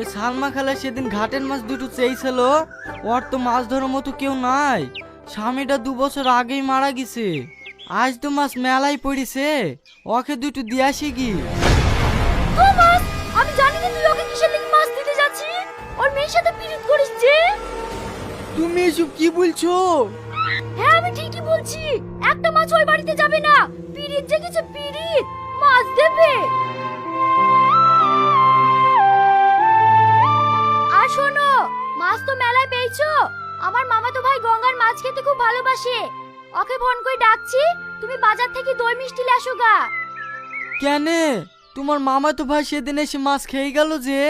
ওই সালমা খালা সেদিন ঘাটের মাছ দুটো চেয়েছিল, ওর তো মাছ ধরার মতো কেউ নাই। স্বামীটা 2 বছর আগেই মারা গেছে। আজ তো মাছ মেলাই পড়েছে, ওকে দুটো দিয়ে আসি কি? মাছ আমি জানি না তুই ওকে কিসের লাগি মাছ দিতে যাচ্ছিস। ওর মেয়ের সাথে পিরিত করিস যে। তুমি এসব কি বলছো? হ্যাঁ আমি ঠিকই বলছি। একটা মাছ ওই বাড়িতে যাবে না। পিরিত জেগেছে, পিরিত মাছ দেবে। আর শোনো, মাছ তো মেলায় পেয়েছো। আমার মামাতো ভাই গঙ্গার মাছ খেতে খুব ভালোবাসে। ওকে ফোন করে ডাকছি, তুমি বাজার থেকে দই মিষ্টি নিয়ে আসো গা। কেন, তোমার মামা তো ভাই সেদিন এসে মাছ খেয়ে গেল যে।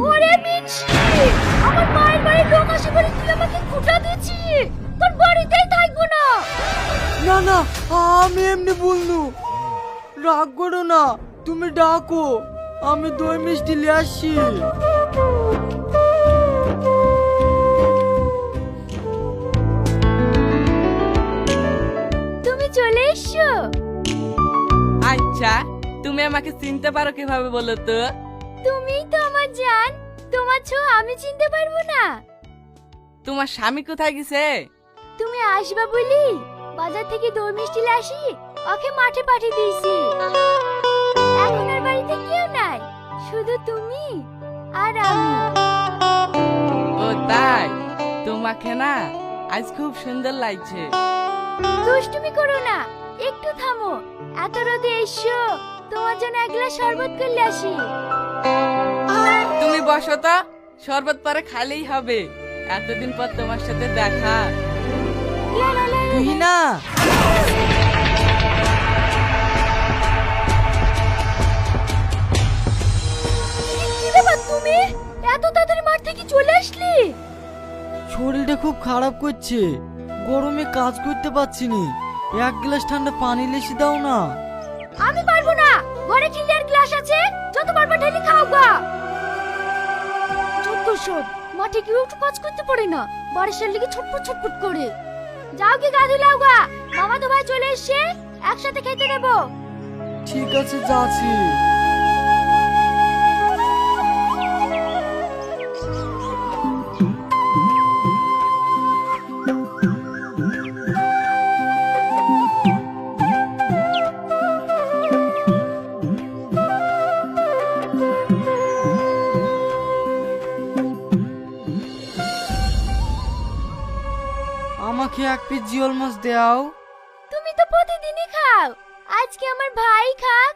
ওরে মিনছি, আমার মায়ের বাড়ির লোক আসে বলে তুই আমাকে খুঁটা দিচ্ছিস। তোর বাড়িতেই থাকবো না। না না, আমি এমনি বলনু। রাগ করো না, তুমি ডাকো, আমি দই মিষ্টি নিয়ে আসছি। তুমি চলে এসো। আচ্ছা, তুমি আমাকে চিনতে পারো কিভাবে বলো তো? তুমিই তো আমার জান। তোমার ছোঁয়া আমি চিনতে পারবো না? তোমার স্বামী কোথায় গেছে? তুমি আসবা বলি বাজার থেকে দই মিষ্টি নিয়ে আসি, ওকে মাঠে পাঠিয়ে দিয়েছি। এখন আর বাড়িতে কেউ নাই, শুধু তুমি আর আমি। ও তাই? তোমাকে না আজ খুব সুন্দর লাগছে। দুষ্টুমি করো না, একটু থামো। এত রোদে এসো, তোমার জন্য এক গ্লাস শরবত করলে আসি। তুমি বসো তো, শরবত পরে খাইলেই হবে। এতদিন পর তোমার সাথে দেখা। লা লা লা লা। তুহিনা, কি ব্যাপার তুমি? এত তাড়াতাড়ি মাঠ থেকে চলে আসলি? শরীরটা খুব খারাপ করছে, গরমে কাজ করতে পারছি নি। এক গ্লাস ঠান্ডা পানি লেসি দাও না। আমি পারবো না, ঘরে ক্লিয়ার গ্লাস আছে, যত পারবা ঢেলে খাও গা। যত সব, মাঠে গিয়ে একটু কাজ করতে পারে না, বারিশের লিগে ছটফট ছটফট করে। যাও কি গা ধুলাও গা, মামা তো ভাই চলে এসে একসাথে খেতে দেবো। ঠিক আছে, যাচ্ছি। আমাকে এক পিস জিওল মাছ দাও। তুমি তো প্রতিদিনই খাও, আজকে আমার ভাই খাক।